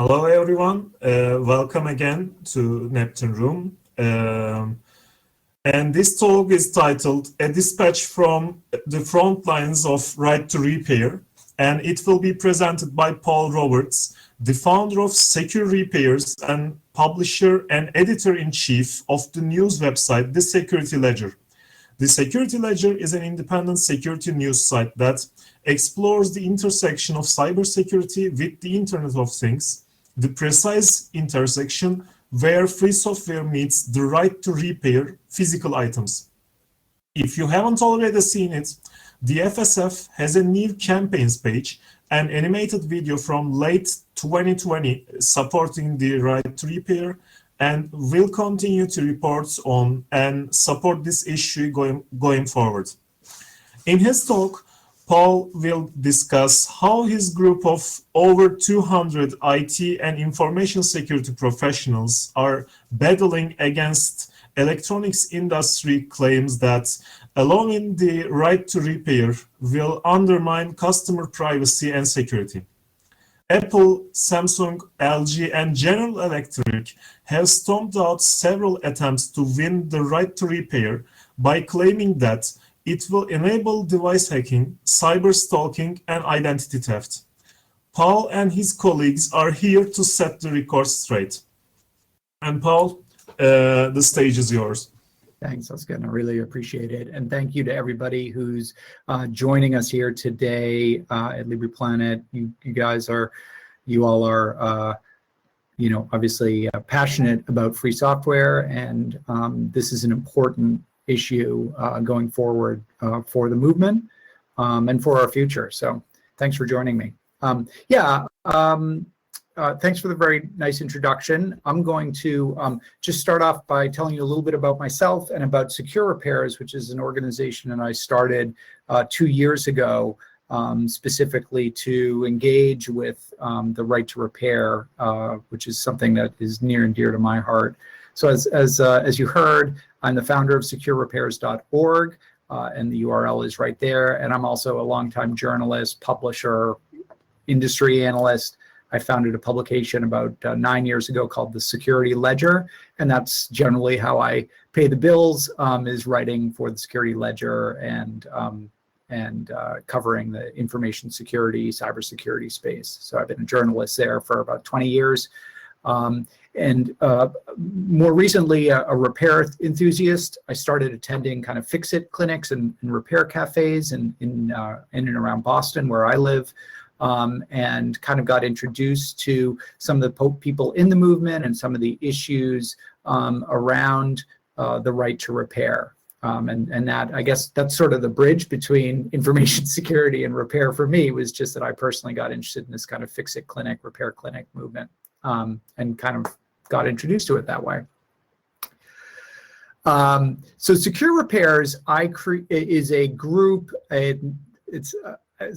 Hello, everyone. Welcome again to Neptune Room. And this talk is titled A Dispatch from the Front Lines of Right to Repair. And it will be presented by Paul Roberts, the founder of SecuRepairs and publisher and editor-in-chief of the news website, The Security Ledger. The Security Ledger is an independent security news site that explores the intersection of cybersecurity with the Internet of Things, the precise intersection where free software meets the right to repair physical items. If you haven't already seen it, the FSF has a new campaigns page, an animated video from late 2020 supporting the right to repair, and will continue to report on and support this issue going forward. In his talk, Paul will discuss how his group of over 200 IT and information security professionals are battling against electronics industry claims that allowing the right to repair will undermine customer privacy and security. Apple, Samsung, LG, and General Electric have stomped out several attempts to win the right to repair by claiming that it will enable device hacking, cyber stalking, and identity theft. Paul and his colleagues are here to set the record straight. And Paul, the stage is yours. Thanks, Oscar. I really appreciate it. And thank you to everybody who's joining us here today at LibrePlanet. You all are, obviously passionate about free software, and this is an important issue going forward for the movement and for our future. So thanks for joining me. Thanks for the very nice introduction. I'm going to just start off by telling you a little bit about myself and about SecuRepairs, which is an organization that I started 2 years ago, specifically to engage with the right to repair, which is something that is near and dear to my heart. So as you heard, I'm the founder of SecuRepairs.org, and the URL is right there. And I'm also a longtime journalist, publisher, industry analyst. I founded a publication about 9 years ago called The Security Ledger, and that's generally how I pay the bills, is writing for the Security Ledger and covering the information security, cybersecurity space. So I've been a journalist there for about 20 years. And more recently, a repair enthusiast. I started attending kind of fix-it clinics and repair cafes in and around Boston, where I live. And kind of got introduced to some of the people in the movement and some of the issues around the right to repair. And that, I guess, that's sort of the bridge between information security and repair for me, was just that I personally got interested in this kind of fix-it clinic, repair clinic movement, and kind of got introduced to it that way. So SecuRepairs is a group. It's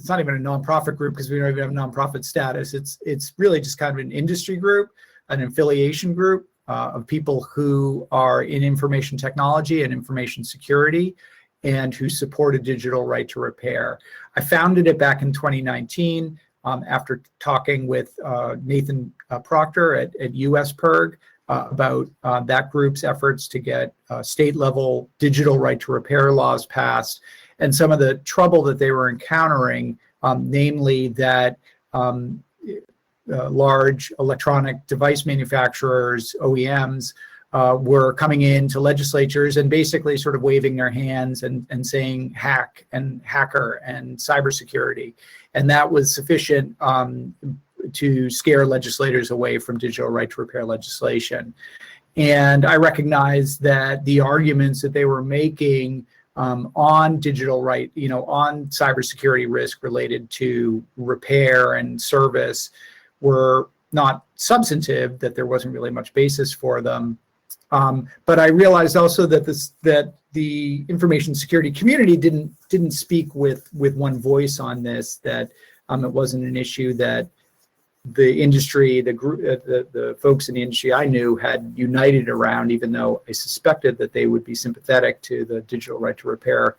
not even a nonprofit group because we don't even have nonprofit status. It's really just kind of an industry group, an affiliation group of people who are in information technology and information security and who support a digital right to repair. I founded it back in 2019 after talking with Nathan Proctor at USPIRG about that group's efforts to get state-level digital right to repair laws passed, and some of the trouble that they were encountering, namely that large electronic device manufacturers, OEMs, were coming into legislatures and basically sort of waving their hands and saying hack and hacker and cybersecurity. And that was sufficient to scare legislators away from digital right to repair legislation. And I recognized that the arguments that they were making on digital right, on cybersecurity risk related to repair and service were not substantive, that there wasn't really much basis for them. But I realized also that the information security community didn't speak with one voice on this, that it wasn't an issue that the industry, the folks in the industry I knew had united around, even though I suspected that they would be sympathetic to the digital right to repair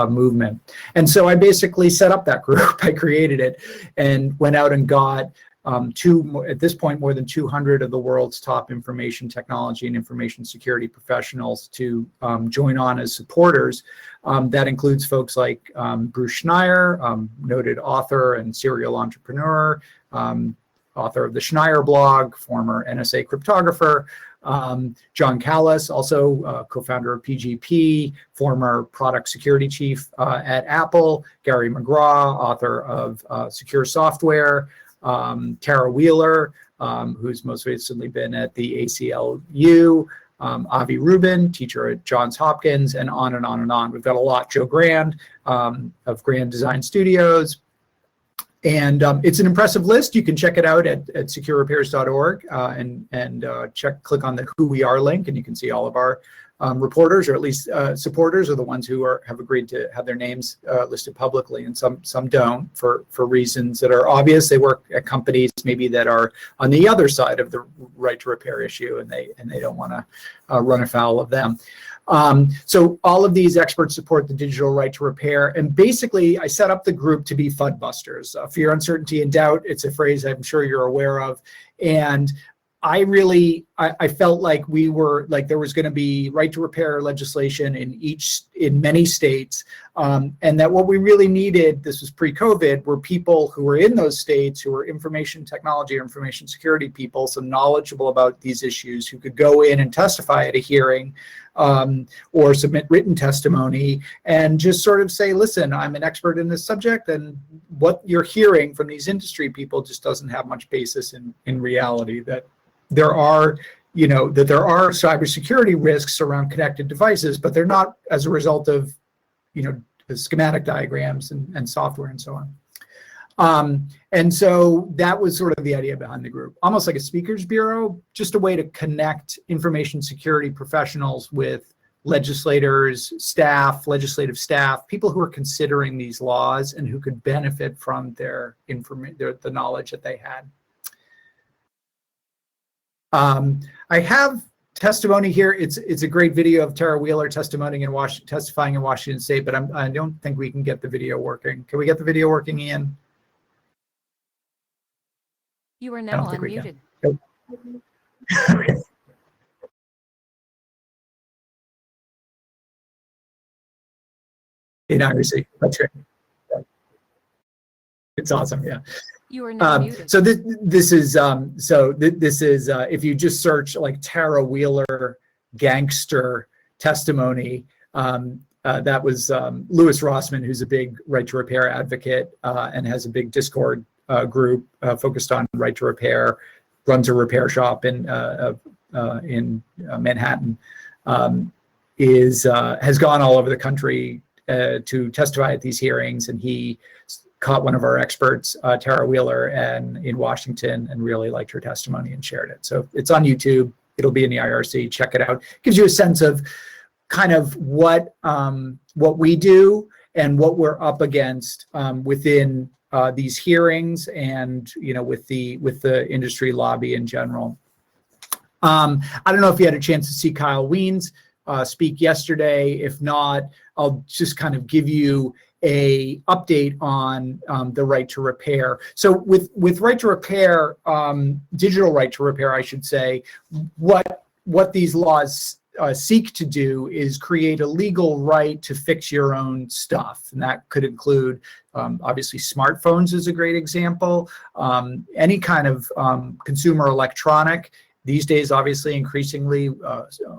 movement. And so I basically set up that group. I created it and went out and got at this point, more than 200 of the world's top information technology and information security professionals to join on as supporters. That includes folks like Bruce Schneier, noted author and serial entrepreneur, author of the Schneier blog, former NSA cryptographer, John Callis, also co-founder of PGP, former product security chief at Apple, Gary McGraw, author of Secure Software, Tara Wheeler, who's most recently been at the ACLU, Avi Rubin, teacher at Johns Hopkins, and on and on and on. We've got a lot. Joe Grand of Grand Design Studios. And it's an impressive list. You can check it out at SecuRepairs.org and click on the Who We Are link, and you can see all of our reporters, or at least supporters, are the ones who have agreed to have their names listed publicly, and some don't for reasons that are obvious. They work at companies maybe that are on the other side of the right to repair issue, and they don't want to run afoul of them. So all of these experts support the digital right to repair. And basically, I set up the group to be FUD-busters. Fear, uncertainty, and doubt. It's a phrase I'm sure you're aware of. And I felt like there was going to be right to repair legislation in many states, and that what we really needed, this was pre-COVID, were people who were in those states, who were information technology or information security people, so knowledgeable about these issues, who could go in and testify at a hearing or submit written testimony and just sort of say, listen, I'm an expert in this subject, and what you're hearing from these industry people just doesn't have much basis in reality, that there are cybersecurity risks around connected devices, but they're not as a result of, the schematic diagrams and software and so on. And so that was sort of the idea behind the group, almost like a speakers bureau, just a way to connect information security professionals with legislators, legislative staff, people who are considering these laws and who could benefit from the knowledge that they had. I have testimony here. It's a great video of Tara Wheeler testifying in Washington State, but I don't think we can get the video working. Can we get the video working, Ian? You are now unmuted. In IRC, that's great. It's awesome, yeah. You are now muted. So this is if you just search like Tara Wheeler gangster testimony, that was Louis Rossman, who's a big right to repair advocate and has a big Discord group focused on right to repair, runs a repair shop in Manhattan, has gone all over the country to testify at these hearings, and he caught one of our experts, Tara Wheeler, in Washington, and really liked her testimony and shared it. So it's on YouTube. It'll be in the IRC. Check it out. Gives you a sense of kind of what we do and what we're up against within these hearings, and with the industry lobby in general. I don't know if you had a chance to see Kyle Wiens speak yesterday. If not, I'll just kind of give you a update on the right to repair. So with right to repair, digital right to repair, I should say, what these laws seek to do is create a legal right to fix your own stuff. And that could include, obviously, smartphones is a great example, any kind of consumer electronic. These days, obviously, increasingly,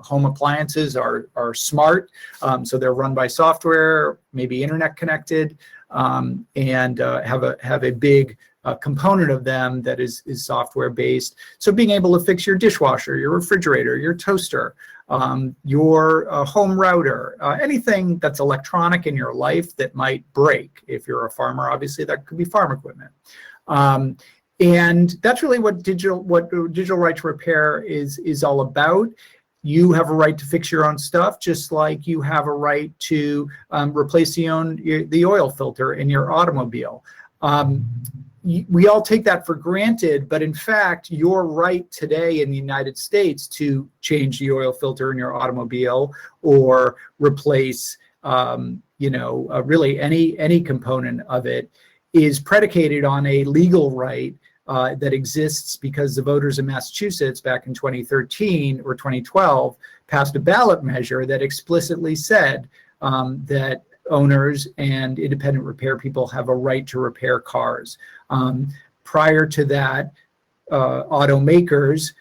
home appliances are smart, so they're run by software, maybe internet connected, and have a big component of them that is software based. So being able to fix your dishwasher, your refrigerator, your toaster, your home router, anything that's electronic in your life that might break. If you're a farmer, obviously, that could be farm equipment. And that's really what digital right to repair is all about. You have a right to fix your own stuff, just like you have a right to replace the oil filter in your automobile. We all take that for granted, but in fact, your right today in the United States to change the oil filter in your automobile or replace, really any component of it is predicated on a legal right that exists because the voters in Massachusetts back in 2013 or 2012 passed a ballot measure that explicitly said that owners and independent repair people have a right to repair cars. Prior to that, automakers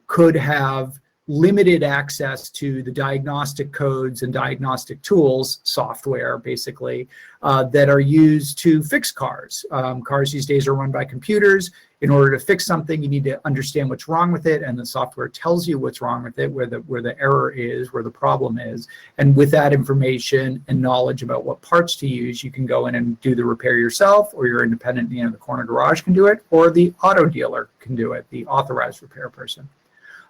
could have limited access to the diagnostic codes and diagnostic tools, software basically, that are used to fix cars. Cars these days are run by computers. In order to fix something, you need to understand what's wrong with it, and the software tells you what's wrong with it, where the error is, where the problem is. And with that information and knowledge about what parts to use, you can go in and do the repair yourself, or your independent, the corner garage can do it, or the auto dealer can do it, the authorized repair person.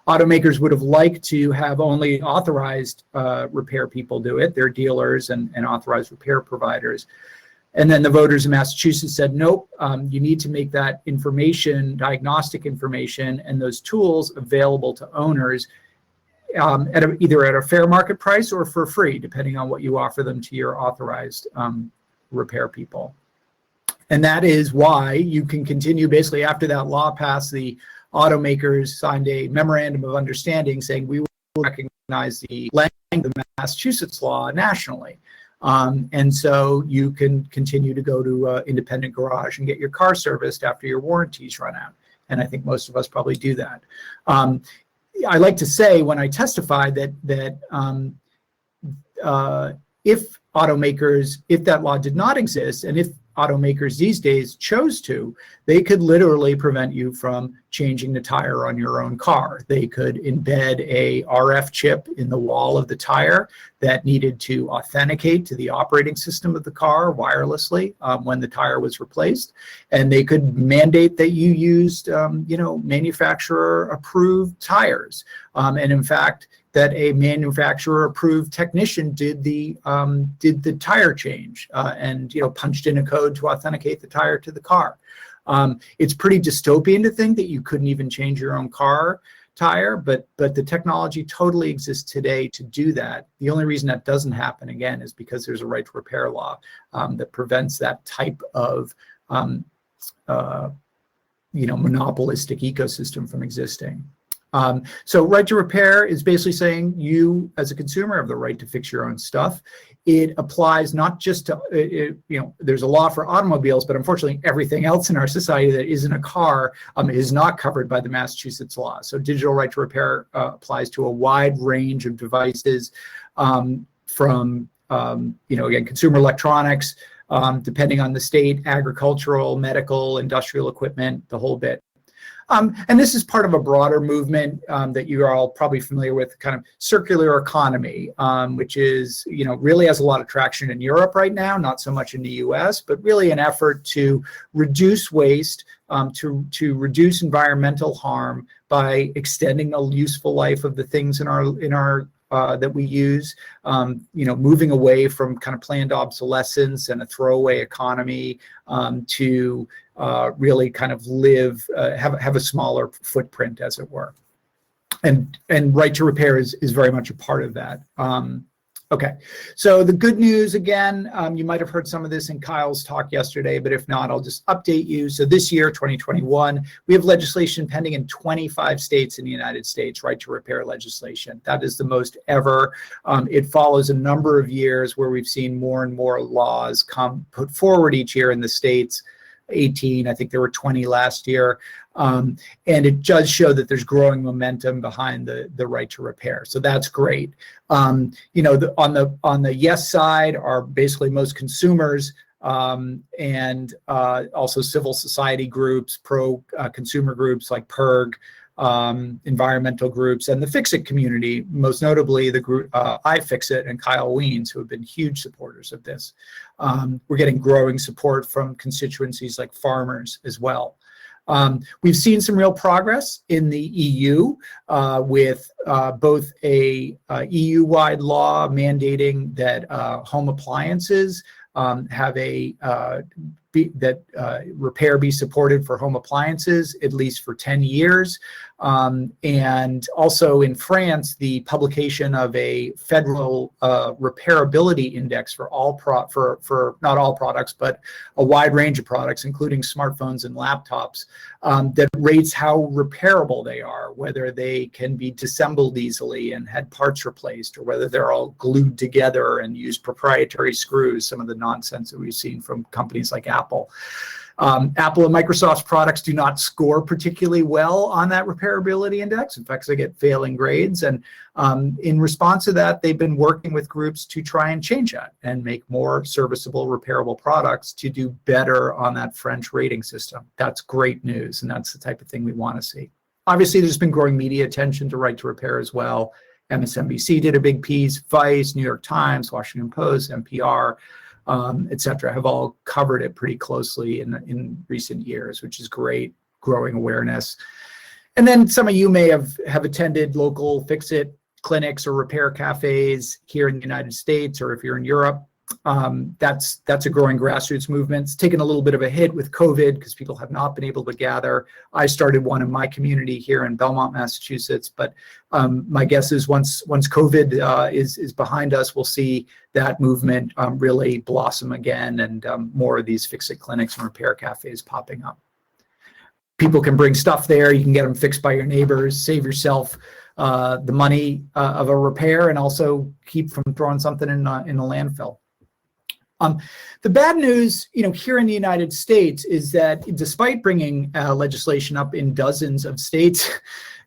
Automakers would have liked to have only authorized repair people do it, their dealers and authorized repair providers. And then the voters in Massachusetts said, nope, you need to make that information, diagnostic information, and those tools available to owners either at a fair market price or for free, depending on what you offer them to your authorized repair people. And that is why you can continue, basically after that law passed, the automakers signed a memorandum of understanding saying we will recognize the language of the Massachusetts law nationally. And so you can continue to go to an independent garage and get your car serviced after your warranties run out. And I think most of us probably do that. I like to say when I testify that if automakers, if that law did not exist, and if automakers these days chose to, they could literally prevent you from changing the tire on your own car. They could embed a RF chip in the wall of the tire that needed to authenticate to the operating system of the car wirelessly when the tire was replaced. And they could mandate that you used, manufacturer approved tires. And in fact, that a manufacturer-approved technician did the tire change and punched in a code to authenticate the tire to the car. It's pretty dystopian to think that you couldn't even change your own car tire, but the technology totally exists today to do that. The only reason that doesn't happen again is because there's a right to repair law that prevents that type of monopolistic ecosystem from existing. So right to repair is basically saying you as a consumer have the right to fix your own stuff. It applies not just to, there's a law for automobiles, but unfortunately everything else in our society that isn't a car is not covered by the Massachusetts law. So digital right to repair applies to a wide range of devices from, again, consumer electronics, depending on the state, agricultural, medical, industrial equipment, the whole bit. And this is part of a broader movement that you are all probably familiar with, kind of circular economy, which is, really has a lot of traction in Europe right now, not so much in the US, but really an effort to reduce waste, to reduce environmental harm by extending the useful life of the things in our that we use, moving away from kind of planned obsolescence and a throwaway economy to really kind of live, have a smaller footprint, as it were. And right to repair is very much a part of that. Okay, so the good news, again, you might have heard some of this in Kyle's talk yesterday, but if not, I'll just update you. So this year, 2021, we have legislation pending in 25 states in the United States, right to repair legislation. That is the most ever. It follows a number of years where we've seen more and more laws put forward each year in the states. 18, I think there were 20 last year. And it does show that there's growing momentum behind the right to repair. So that's great. On the yes side are basically most consumers and also civil society groups, pro-consumer groups like PIRG, environmental groups, and the Fix-It community, most notably the group iFixit and Kyle Wiens, who have been huge supporters of this. We're getting growing support from constituencies like farmers as well. We've seen some real progress in the EU with both a EU-wide law mandating that home appliances have a repair be supported for home appliances, at least for 10 years. And also in France, the publication of a federal repairability index for for not all products, but a wide range of products, including smartphones and laptops, that rates how repairable they are, whether they can be disassembled easily and had parts replaced, or whether they're all glued together and use proprietary screws, some of the nonsense that we've seen from companies like Apple. Apple and Microsoft's products do not score particularly well on that repairability index. In fact, they get failing grades. And in response to that, they've been working with groups to try and change that and make more serviceable, repairable products to do better on that French rating system. That's great news, and that's the type of thing we want to see. Obviously, there's been growing media attention to right to repair as well. MSNBC did a big piece, Vice, New York Times, Washington Post, NPR, et cetera, have all covered it pretty closely in recent years, which is great, growing awareness. And then some of you may have attended local fix-it clinics or repair cafes here in the United States, or if you're in Europe. That's a growing grassroots movement. It's taken a little bit of a hit with COVID because people have not been able to gather. I started one in my community here in Belmont, Massachusetts, but my guess is once COVID is behind us, we'll see that movement really blossom again, and more of these fix-it clinics and repair cafes popping up. People can bring stuff there. You can get them fixed by your neighbors, save yourself the money of a repair, and also keep from throwing something in a landfill. The bad news, here in the United States is that despite bringing legislation up in dozens of states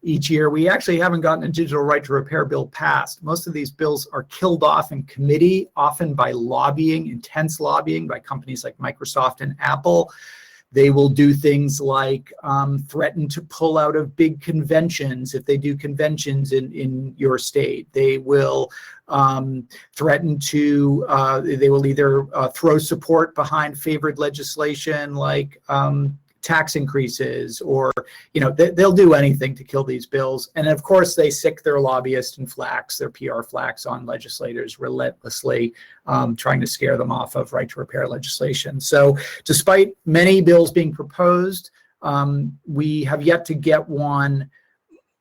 each year, we actually haven't gotten a digital right to repair bill passed. Most of these bills are killed off in committee, often by lobbying, intense lobbying by companies like Microsoft and Apple. They will do things like threaten to pull out of big conventions if they do conventions in your state. They will threaten to, they will either throw support behind favored legislation like tax increases, or they'll do anything to kill these bills. And of course, they sick their lobbyists and flaks, their PR flaks on legislators relentlessly, trying to scare them off of right to repair legislation. So despite many bills being proposed, we have yet to get one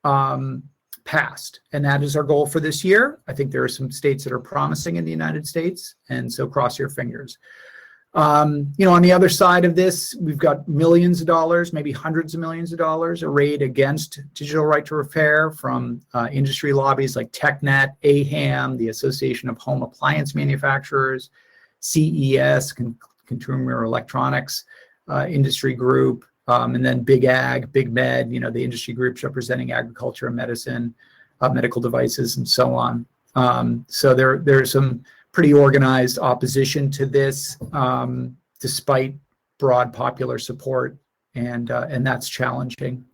passed, and that is our goal for this year. I think there are some states that are promising in the United States, and so cross your fingers. On the other side of this, we've got millions of dollars, maybe hundreds of millions of dollars arrayed against digital right to repair from industry lobbies like TechNet, AHAM, the Association of Home Appliance Manufacturers, CES, Consumer Electronics Industry Group, and then Big Ag, Big Med, the industry groups representing agriculture and medicine, medical devices, and so on. So there's some pretty organized opposition to this, despite broad popular support, and that's challenging.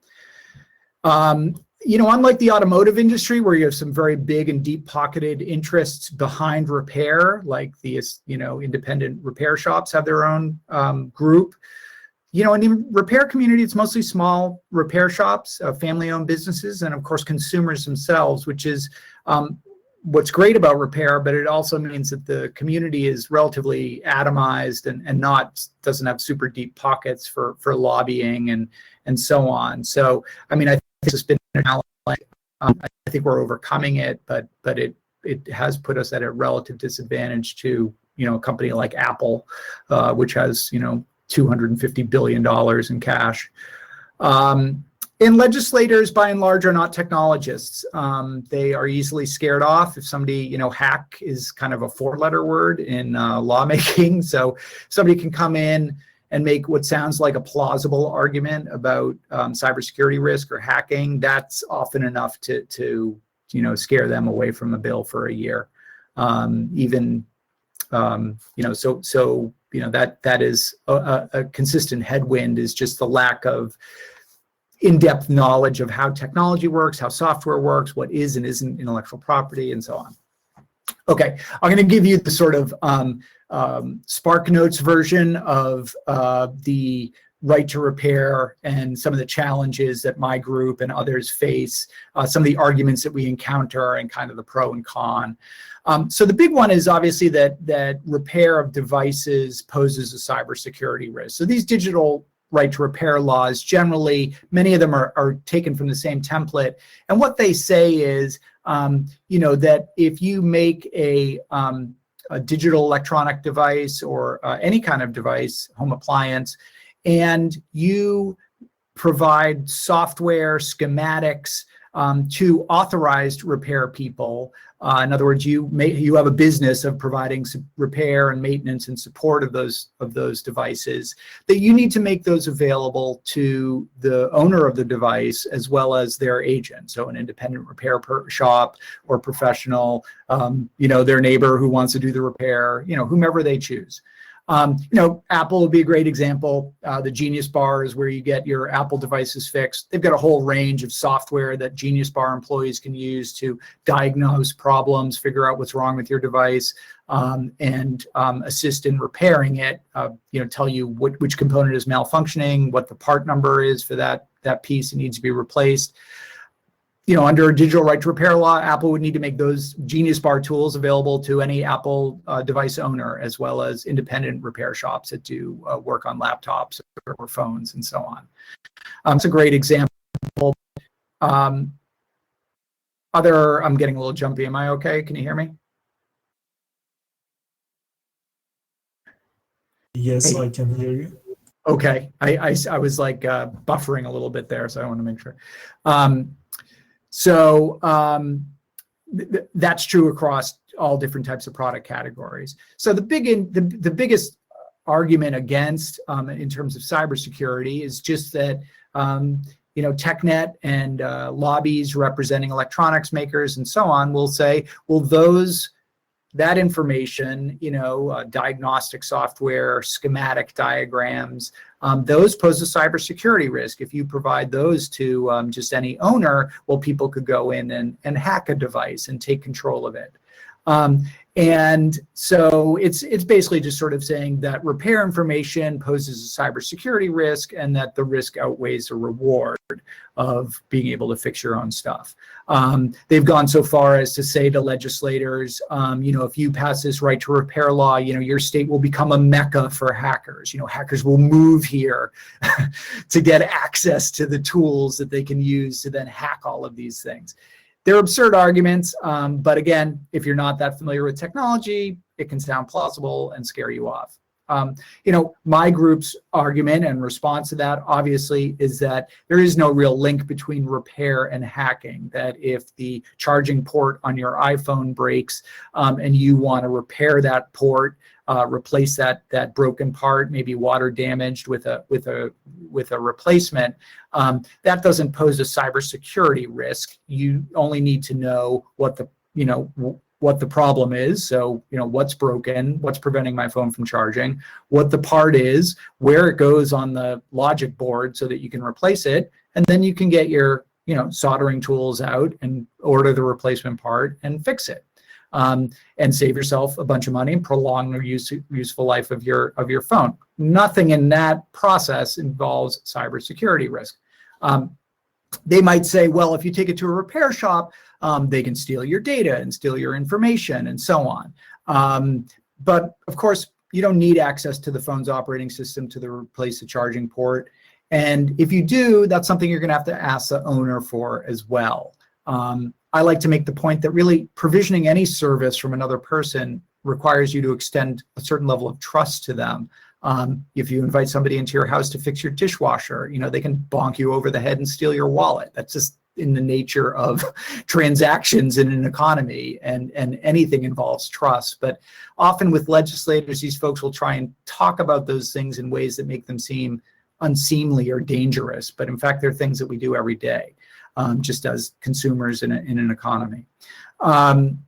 Unlike the automotive industry, where you have some very big and deep-pocketed interests behind repair, like the independent repair shops have their own group. In the repair community, it's mostly small repair shops, family-owned businesses, and of course consumers themselves, which is what's great about repair, but it also means that the community is relatively atomized and doesn't have super deep pockets for lobbying and so on. So, I think it's been a challenge. I think we're overcoming it, but it has put us at a relative disadvantage to a company like Apple, which has $250 billion in cash. And legislators, by and large, are not technologists. They are easily scared off. If somebody, hack is kind of a four-letter word in lawmaking. So somebody can come in and make what sounds like a plausible argument about cybersecurity risk or hacking. That's often enough to scare them away from a bill for a year. That is a consistent headwind, is just the lack of in-depth knowledge of how technology works, how software works, what is and isn't intellectual property, and so on. Okay, I'm going to give you the sort of SparkNotes version of the right to repair and some of the challenges that my group and others face, some of the arguments that we encounter, and kind of the pro and con. So the big one is obviously that repair of devices poses a cybersecurity risk. So these digital right to repair laws, generally, many of them are taken from the same template. And what they say is, that if you make a digital electronic device or any kind of device, home appliance, and you provide software schematics to authorized repair people. In other words, you have a business of providing repair and maintenance and support of those devices, that you need to make those available to the owner of the device as well as their agent. So an independent repair shop or professional, their neighbor who wants to do the repair, whomever they choose. Apple would be a great example. The Genius Bar is where you get your Apple devices fixed. They've got a whole range of software that Genius Bar employees can use to diagnose problems, figure out what's wrong with your device, and assist in repairing it. Tell you which component is malfunctioning, what the part number is for that piece that needs to be replaced. Under a digital right to repair law, Apple would need to make those Genius Bar tools available to any Apple device owner, as well as independent repair shops that do work on laptops or phones and so on. It's a great example. I'm getting a little jumpy. Am I okay? Can you hear me? Yes, I can hear you. Okay. I was like buffering a little bit there, so I want to make sure. That's true across all different types of product categories. So the biggest argument against in terms of cybersecurity is just that TechNet and lobbies representing electronics makers and so on will say, well, that information, diagnostic software, schematic diagrams, those pose a cybersecurity risk. If you provide those to just any owner, well, people could go in and hack a device and take control of it. And so it's basically just sort of saying that repair information poses a cybersecurity risk, and that the risk outweighs the reward of being able to fix your own stuff. They've gone so far as to say to legislators, if you pass this right to repair law, your state will become a mecca for hackers. Hackers will move here to get access to the tools that they can use to then hack all of these things. They're absurd arguments, but again, if you're not that familiar with technology, it can sound plausible and scare you off. My group's argument and response to that, obviously, is that there is no real link between repair and hacking. That if the charging port on your iPhone breaks and you want to repair that port, replace that broken part, maybe water damaged with a replacement, that doesn't pose a cybersecurity risk. You only need to know what the problem is. So, what's broken, what's preventing my phone from charging, what the part is, where it goes on the logic board so that you can replace it. And then you can get your, soldering tools out and order the replacement part and fix it. And save yourself a bunch of money and prolong the useful life of your phone. Nothing in that process involves cybersecurity risk. They might say, well, if you take it to a repair shop, they can steal your data and steal your information and so on. But of course, you don't need access to the phone's operating system to replace the charging port. And if you do, that's something you're going to have to ask the owner for as well. I like to make the point that really provisioning any service from another person requires you to extend a certain level of trust to them. If you invite somebody into your house to fix your dishwasher, they can bonk you over the head and steal your wallet. That's just in the nature of transactions in an economy, and anything involves trust. But often with legislators, these folks will try and talk about those things in ways that make them seem unseemly or dangerous. But in fact, they're things that we do every day. Just as consumers in an economy. The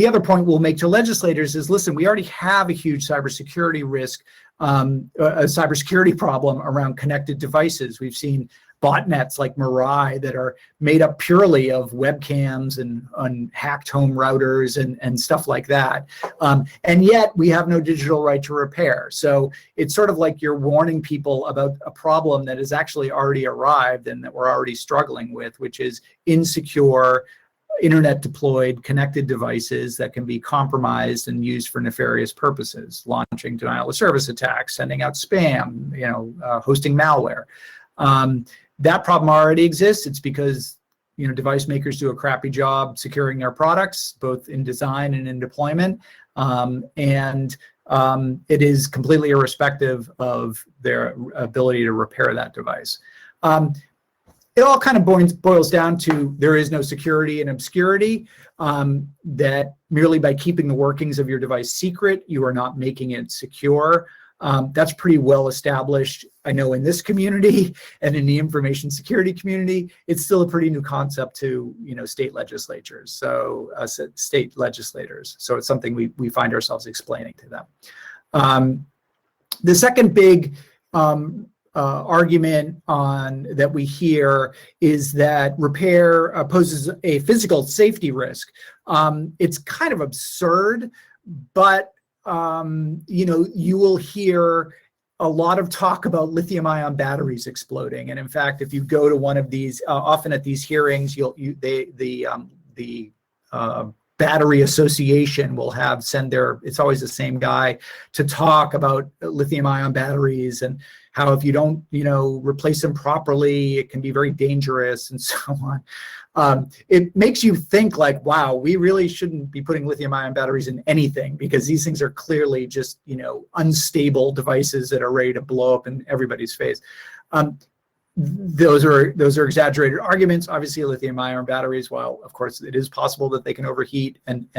other point we'll make to legislators is, listen, we already have a huge cybersecurity risk a cybersecurity problem around connected devices. We've seen botnets like Mirai that are made up purely of webcams and hacked home routers and stuff like that. And yet we have no digital right to repair. So it's sort of like you're warning people about a problem that has actually already arrived and that we're already struggling with, which is insecure, internet deployed connected devices that can be compromised and used for nefarious purposes, launching denial of service attacks, sending out spam, hosting malware. That problem already exists. It's because device makers do a crappy job securing their products, both in design and in deployment, and it is completely irrespective of their ability to repair that device. It all kind of boils down to there is no security in obscurity, that merely by keeping the workings of your device secret, you are not making it secure. That's pretty well established, I know, in this community and in the information security community. It's still a pretty new concept to state legislatures, so state legislators. So it's something we find ourselves explaining to them. The second big argument that we hear is that repair poses a physical safety risk. It's kind of absurd, but you will hear a lot of talk about lithium-ion batteries exploding. And in fact, if you go to one of these, often at these hearings, the Battery Association will send it's always the same guy to talk about lithium-ion batteries and how if you don't, replace them properly, it can be very dangerous and so on. It makes you think like, wow, we really shouldn't be putting lithium-ion batteries in anything because these things are clearly just, unstable devices that are ready to blow up in everybody's face. Those are exaggerated arguments. Obviously, lithium-ion batteries, while of course it is possible that they can overheat and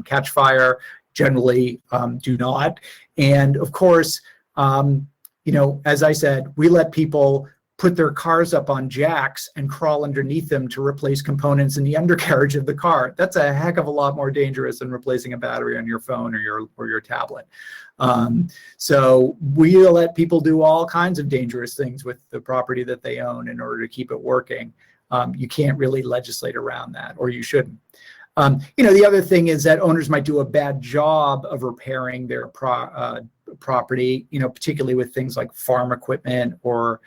catch fire, generally do not. And of course, as I said, we let people put their cars up on jacks and crawl underneath them to replace components in the undercarriage of the car. That's a heck of a lot more dangerous than replacing a battery on your phone or your tablet. So we let people do all kinds of dangerous things with the property that they own in order to keep it working. You can't really legislate around that, or you shouldn't. The other thing is that owners might do a bad job of repairing their property, particularly with things like farm equipment or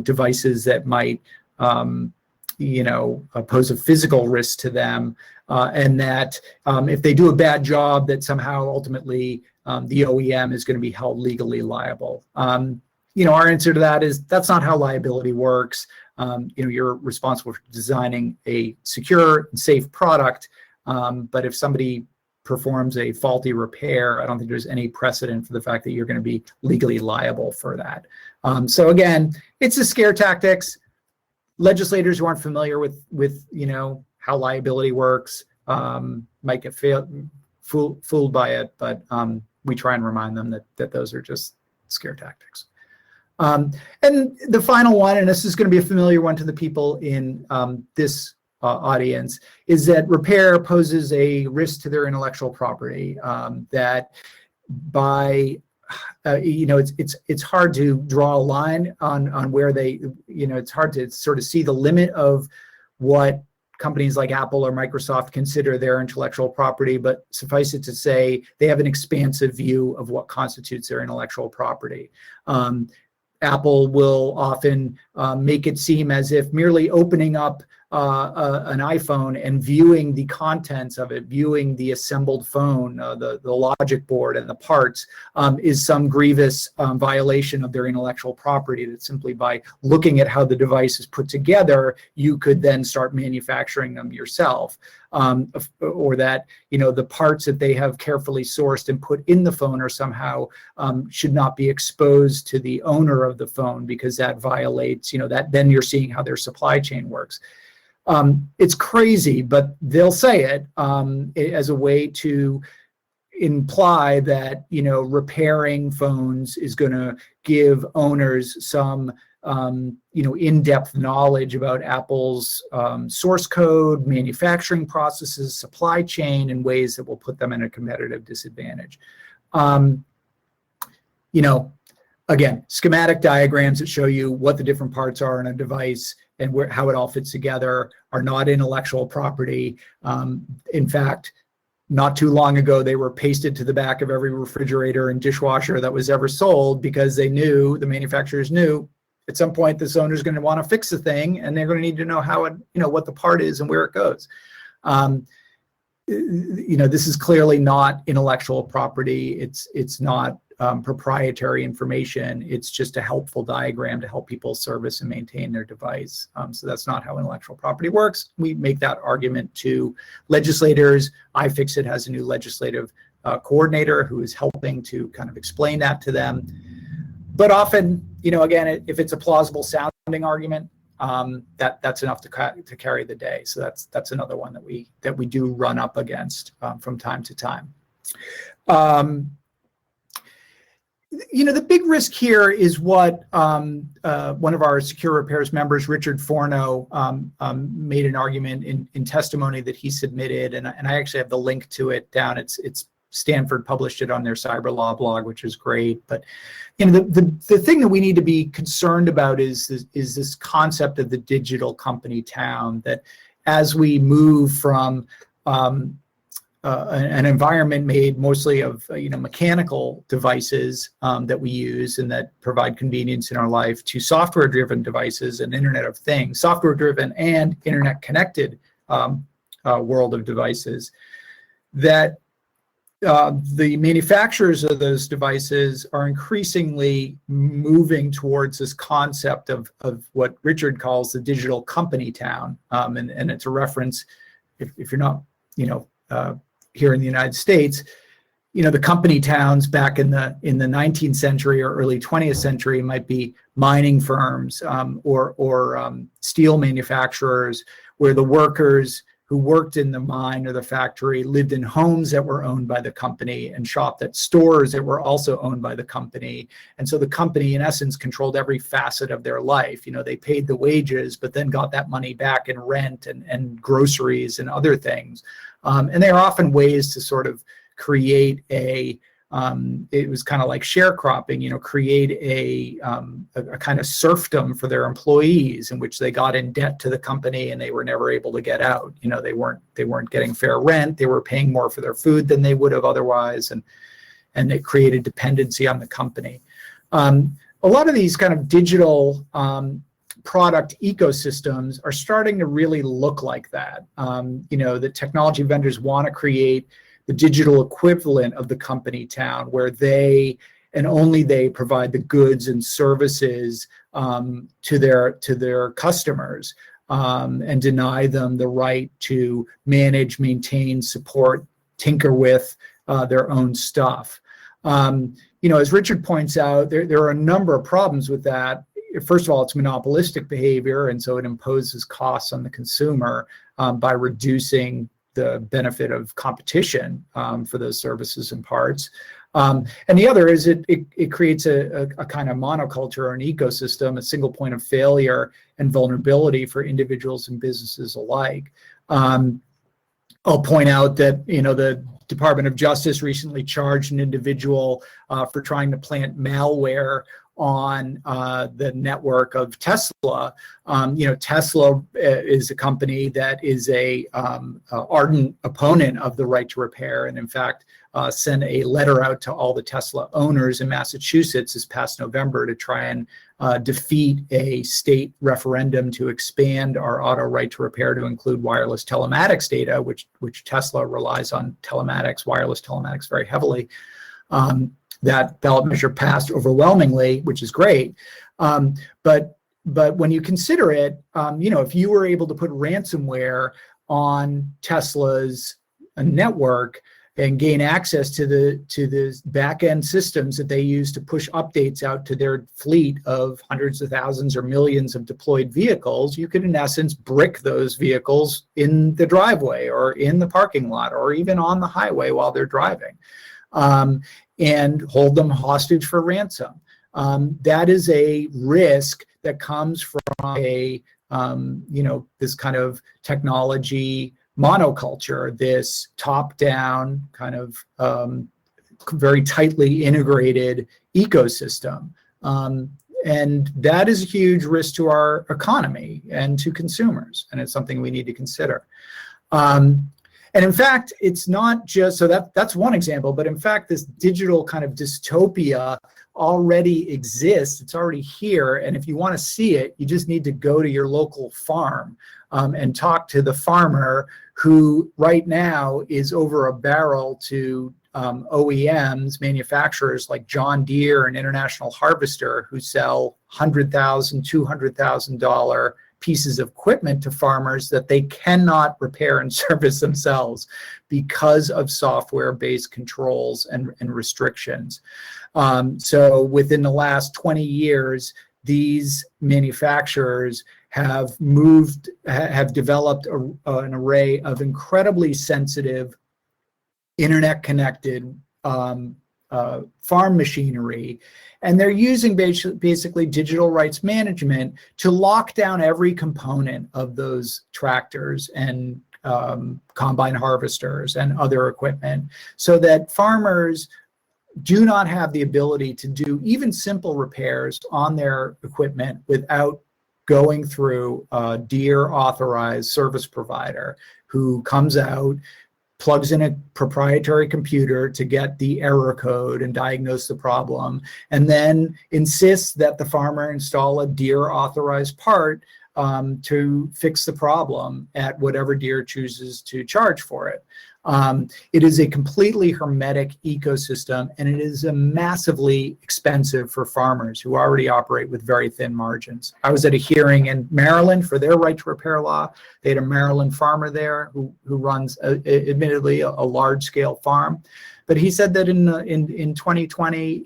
devices that might, pose a physical risk to them, and that if they do a bad job, that somehow ultimately the OEM is going to be held legally liable. Our answer to that is that's not how liability works. You're responsible for designing a secure and safe product, but if somebody performs a faulty repair, I don't think there's any precedent for the fact that you're going to be legally liable for that. So again, it's a scare tactics. Legislators who aren't familiar with how liability works might get fooled by it, but we try and remind them that those are just scare tactics. And the final one, and this is going to be a familiar one to the people in this audience, is that repair poses a risk to their intellectual property. That by it's hard to draw a line on where it's hard to sort of see the limit of what companies like Apple or Microsoft consider their intellectual property, but suffice it to say they have an expansive view of what constitutes their intellectual property. Apple will often make it seem as if merely opening up an iPhone and viewing the contents of it, viewing the assembled phone, the logic board and the parts, is some grievous violation of their intellectual property, that simply by looking at how the device is put together, you could then start manufacturing them yourself. Or that the parts that they have carefully sourced and put in the phone are somehow should not be exposed to the owner of the phone, because that violates, that then you're seeing how their supply chain works. It's crazy, but they'll say it as a way to imply that repairing phones is going to give owners some in-depth knowledge about Apple's source code, manufacturing processes, supply chain, in ways that will put them in a competitive disadvantage. you know, again, schematic diagrams that show you what the different parts are in a device and how it all fits together are not intellectual property. In fact, not too long ago, they were pasted to the back of every refrigerator and dishwasher that was ever sold because they knew, the manufacturers knew, at some point this owner is going to want to fix the thing and they're going to need to know how it, you know, what the part is and where it goes. You know, this is clearly not intellectual property. It's not proprietary information. It's just a helpful diagram to help people service and maintain their device. So that's not how intellectual property works. We make that argument to legislators. iFixit has a new legislative coordinator who is helping to kind of explain that to them. But often, you know, again, if it's a plausible sounding argument, that's enough to carry the day. So that's another one that we do run up against from time to time. You know, the big risk here is what one of our SecuRepairs members, Richard Forno, made an argument in testimony that he submitted, and I actually have the link to it down. It's Stanford published it on their cyber law blog, which is great. But you know, the thing that we need to be concerned about is this concept of the digital company town, that as we move from an environment made mostly of you know, mechanical devices that we use and that provide convenience in our life, to software-driven devices and Internet of Things, software-driven and internet-connected world of devices, that the manufacturers of those devices are increasingly moving towards this concept of what Richard calls the digital company town, and it's a reference, if you're not, you know, here in the United States, you know, the company towns back in the 19th century or early 20th century might be mining firms or steel manufacturers, where the workers who worked in the mine or the factory lived in homes that were owned by the company and shopped at stores that were also owned by the company. And so the company, in essence, controlled every facet of their life. You know, they paid the wages, but then got that money back in rent and groceries and other things. And they are often ways to sort of create it was kind of like sharecropping, you know, create a kind of serfdom for their employees, in which they got in debt to the company and they were never able to get out. You know, they weren't getting fair rent. They were paying more for their food than they would have otherwise, and it created dependency on the company. A lot of these kind of digital product ecosystems are starting to really look like that. You know, the technology vendors want to create the digital equivalent of the company town, where they and only they provide the goods and services to their customers, and deny them the right to manage, maintain, support, tinker with their own stuff. You know, as Richard points out, there are a number of problems with that. First of all, it's monopolistic behavior, and so it imposes costs on the consumer by reducing the benefit of competition for those services and parts. And the other is it creates a kind of monoculture or an ecosystem, a single point of failure and vulnerability for individuals and businesses alike. I'll point out that, you know, the Department of Justice recently charged an individual for trying to plant malware on the network of Tesla. You know, Tesla is a company that is a ardent opponent of the right to repair, and in fact sent a letter out to all the Tesla owners in Massachusetts this past November to try and defeat a state referendum to expand our auto right to repair to include wireless telematics data, which Tesla relies on wireless telematics very heavily. That ballot measure passed overwhelmingly, which is great. But when you consider it, you know, if you were able to put ransomware on Tesla's network and gain access to the back-end systems that they use to push updates out to their fleet of hundreds of thousands or millions of deployed vehicles, you could in essence brick those vehicles in the driveway or in the parking lot or even on the highway while they're driving. And hold them hostage for ransom. That is a risk that comes from a, you know, this kind of technology monoculture, this top-down kind of very tightly integrated ecosystem. And that is a huge risk to our economy and to consumers, and it's something we need to consider. And in fact, it's not just, so that's one example, but in fact, this digital kind of dystopia already exists. It's already here, and if you want to see it, you just need to go to your local farm and talk to the farmer who right now is over a barrel to OEMs, manufacturers like John Deere and International Harvester, who sell $100,000, $200,000 pieces of equipment to farmers that they cannot repair and service themselves because of software-based controls and restrictions. So within the last 20 years, these manufacturers have developed an array of incredibly sensitive internet-connected farm machinery, and they're using basically digital rights management to lock down every component of those tractors and combine harvesters and other equipment, so that farmers do not have the ability to do even simple repairs on their equipment without going through a Deere authorized service provider who comes out, plugs in a proprietary computer to get the error code and diagnose the problem, and then insists that the farmer install a Deere authorized part to fix the problem at whatever Deere chooses to charge for it. It is a completely hermetic ecosystem, and it is massively expensive for farmers who already operate with very thin margins. I was at a hearing in Maryland for their right to repair law. They had a Maryland farmer there who runs, admittedly, a large-scale farm. But he said that in 2020,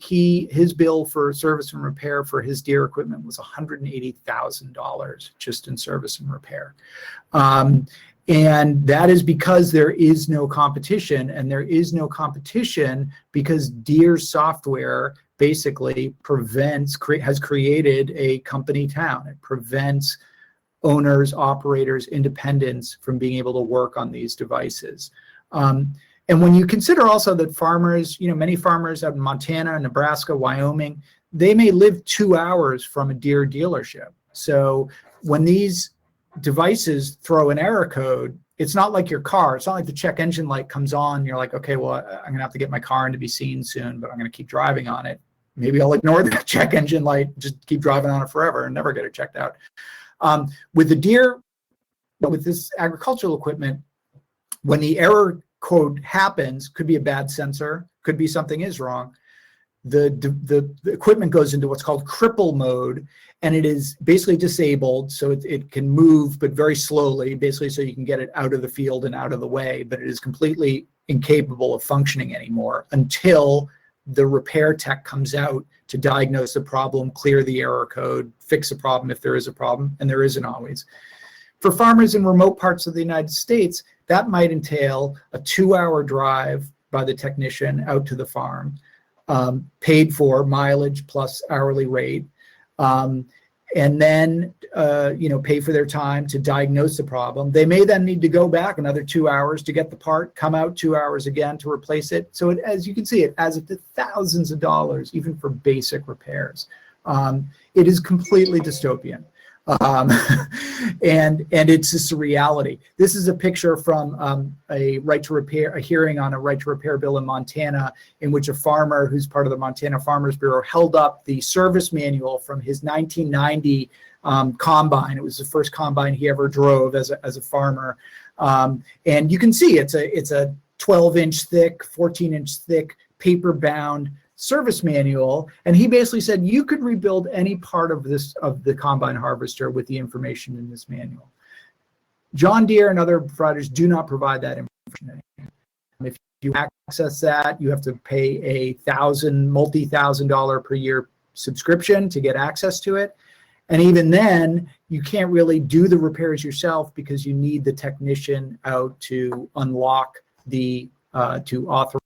his bill for service and repair for his Deere equipment was $180,000 just in service and repair. And that is because there is no competition, and there is no competition because Deere's software basically has created a company town. It prevents owners, operators, independents from being able to work on these devices. And when you consider also that farmers, many farmers out in Montana, Nebraska, Wyoming, they may live 2 hours from a Deere dealership. So when these devices throw an error code, it's not like your car. It's not like the check engine light comes on. You're like, okay, well, I'm gonna have to get my car in to be seen soon, but I'm gonna keep driving on it. Maybe I'll ignore the check engine light, just keep driving on it forever and never get it checked out. With the Deere, with this agricultural equipment, when the error code happens, could be a bad sensor, could be something is wrong, the equipment goes into what's called cripple mode, and it is basically disabled, so it can move, but very slowly, basically so you can get it out of the field and out of the way, but it is completely incapable of functioning anymore until the repair tech comes out to diagnose the problem, clear the error code, fix the problem if there is a problem, and there isn't always. For farmers in remote parts of the United States, that might entail a 2-hour drive by the technician out to the farm, paid for mileage plus hourly rate, and then pay for their time to diagnose the problem. They may then need to go back another 2 hours to get the part, come out 2 hours again to replace it. So as you can see, it adds up to thousands of dollars, even for basic repairs. It is completely dystopian. And it's just a reality. This is a picture from a hearing on a right to repair bill in Montana, in which a farmer who's part of the Montana Farmers Bureau held up the service manual from his 1990 combine. It was the first combine he ever drove as a farmer, and you can see it's a 12-inch thick, 14-inch thick, paper-bound service manual, and he basically said you could rebuild any part of the combine harvester with the information in this manual. John Deere and other providers do not provide that information. If you access that, you have to pay a multi-thousand-dollar per year subscription to get access to it, and even then you can't really do the repairs yourself because you need the technician out to unlock to authorize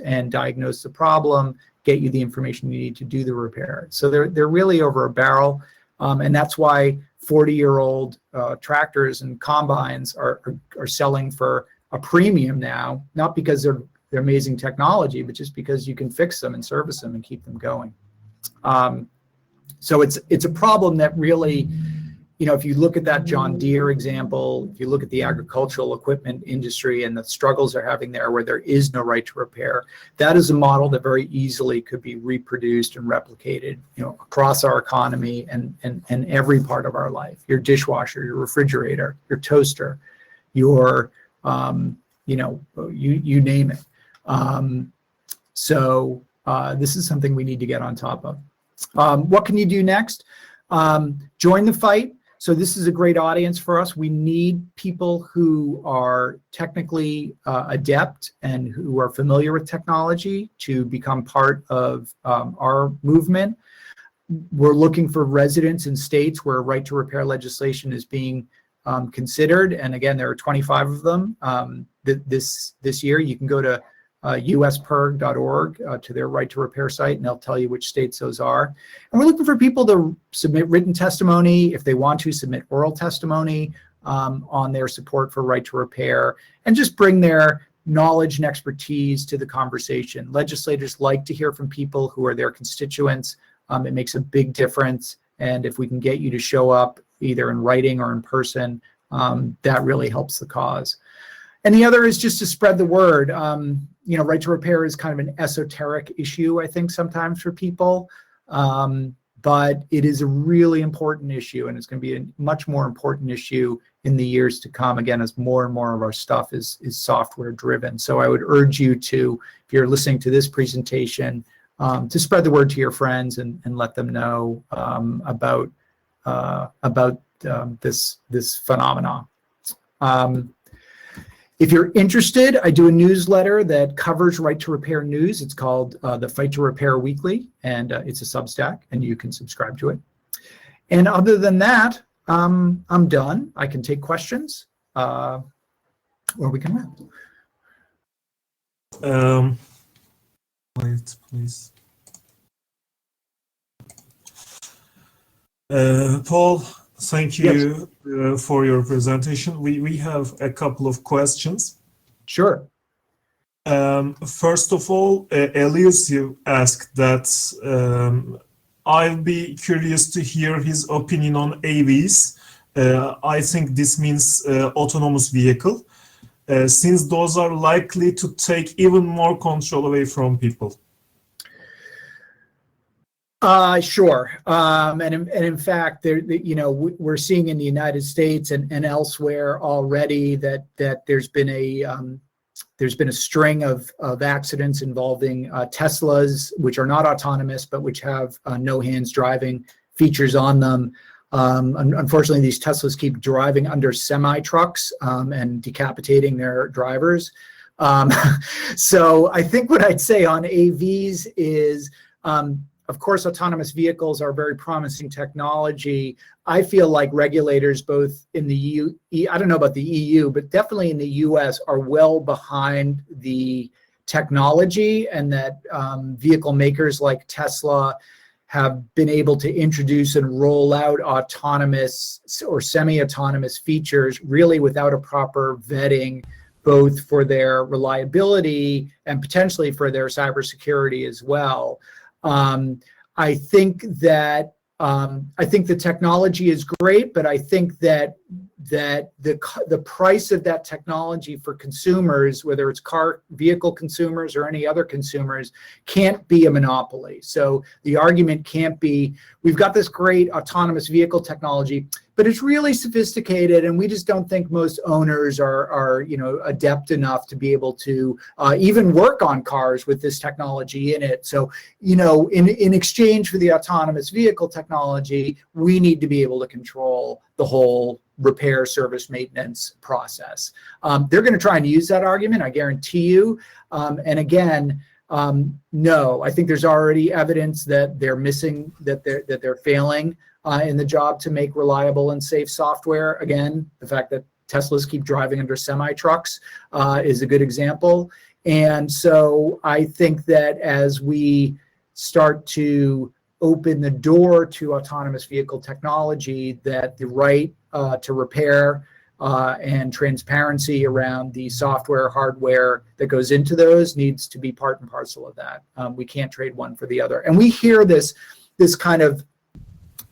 and diagnose the problem, get you the information you need to do the repair. So they're really over a barrel, and that's why 40-year-old tractors and combines are selling for a premium now, not because they're amazing technology, but just because you can fix them and service them and keep them going. So it's a problem that really, if you look at that John Deere example, if you look at the agricultural equipment industry and the struggles they're having there where there is no right to repair, that is a model that very easily could be reproduced and replicated, across our economy and every part of our life. Your dishwasher, your refrigerator, your toaster, your, you name it. So this is something we need to get on top of. What can you do next? Join the fight. So this is a great audience for us. We need people who are technically adept and who are familiar with technology to become part of our movement. We're looking for residents in states where right to repair legislation is being considered. And again, there are 25 of them this year. You can go to usperg.org to their right to repair site, and they'll tell you which states those are. And we're looking for people to submit written testimony, if they want to submit oral testimony on their support for right to repair, and just bring their knowledge and expertise to the conversation. Legislators like to hear from people who are their constituents. It makes a big difference. And if we can get you to show up either in writing or in person, that really helps the cause. And the other is just to spread the word. Right to repair is kind of an esoteric issue, I think, sometimes for people. But it is a really important issue, and it's going to be a much more important issue in the years to come, again, as more and more of our stuff is software driven. So I would urge you to, if you're listening to this presentation, to spread the word to your friends and let them know about this phenomenon. If you're interested, I do a newsletter that covers right to repair news. It's called the Fight to Repair Weekly, and it's a Substack, and you can subscribe to it. And other than that, I'm done. I can take questions, or we can wrap. Wait, please. Paul, thank you for your presentation. We have a couple of questions. Sure. First of all, Elusive asked that I'll be curious to hear his opinion on AVs. I think this means autonomous vehicle, since those are likely to take even more control away from people. Sure. And in fact, we're seeing in the United States and elsewhere already that there's been a string of accidents involving Teslas, which are not autonomous, but which have no hands driving features on them. Unfortunately, these Teslas keep driving under semi-trucks and decapitating their drivers. So I think what I'd say on AVs is, of course, autonomous vehicles are very promising technology. I feel like regulators both in the EU, I don't know about the EU, but definitely in the US are well behind the technology, and that vehicle makers like Tesla have been able to introduce and roll out autonomous or semi-autonomous features really without a proper vetting, both for their reliability and potentially for their cybersecurity as well. I think the technology is great, but I think that the price of that technology for consumers, whether it's vehicle consumers or any other consumers, can't be a monopoly. So the argument can't be, we've got this great autonomous vehicle technology, but it's really sophisticated, and we just don't think most owners are adept enough to be able to even work on cars with this technology in it. So, in exchange for the autonomous vehicle technology, we need to be able to control the whole repair, service, maintenance process. They're going to try and use that argument, I guarantee you. And again, no, I think there's already evidence that they're missing, that they're failing in the job to make reliable and safe software. Again, the fact that Teslas keep driving under semi-trucks is a good example. And so I think that as we start to open the door to autonomous vehicle technology, that the right to repair and transparency around the software, hardware that goes into those needs to be part and parcel of that. We can't trade one for the other. And we hear this kind of,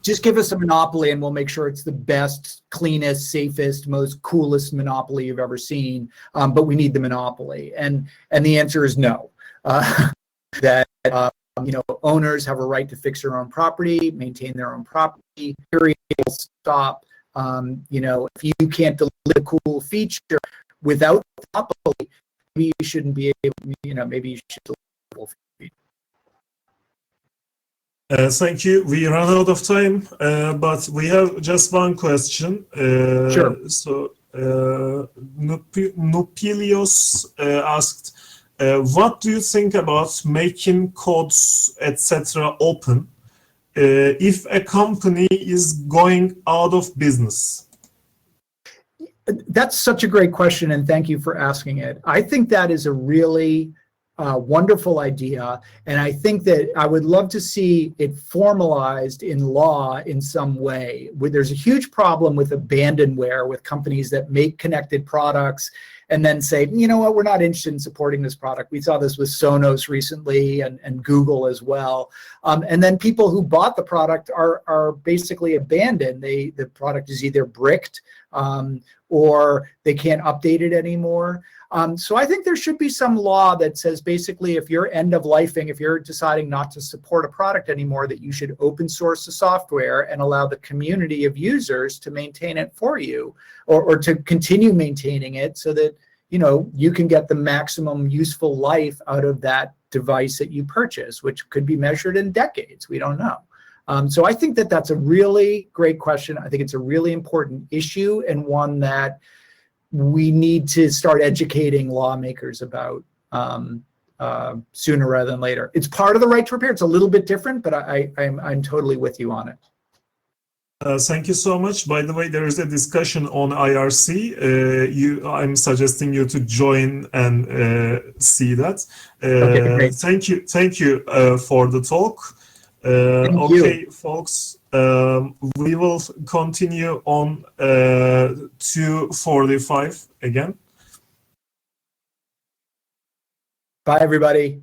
just give us a monopoly and we'll make sure it's the best, cleanest, safest, most coolest monopoly you've ever seen. But we need the monopoly. And the answer is no. That owners have a right to fix their own property, maintain their own property, period, stop. If you can't deliver a cool feature without the monopoly, maybe you shouldn't be able, maybe you should deliver a cool feature. Thank you. We ran out of time, but we have just one question. Sure. So, Nupilios asked, what do you think about making codes, etc., open if a company is going out of business? That's such a great question, and thank you for asking it. I think that is a really wonderful idea, and I think that I would love to see it formalized in law in some way. There's a huge problem with abandonware, with companies that make connected products and then say, you know what, we're not interested in supporting this product. We saw this with Sonos recently and Google as well. And then people who bought the product are basically abandoned. The product is either bricked or they can't update it anymore. So I think there should be some law that says basically if you're end of lifing, if you're deciding not to support a product anymore, that you should open source the software and allow the community of users to maintain it for you, or to continue maintaining it so that you can get the maximum useful life out of that device that you purchase, which could be measured in decades. We don't know. So I think that that's a really great question. I think it's a really important issue, and one that we need to start educating lawmakers about sooner rather than later. It's part of the right to repair. It's a little bit different, but I'm totally with you on it. Thank you so much. By the way, there is a discussion on IRC. I'm suggesting you to join and see that. Okay, great. Thank you for the talk. Okay, folks, we will continue on 2:45 again. Bye, everybody.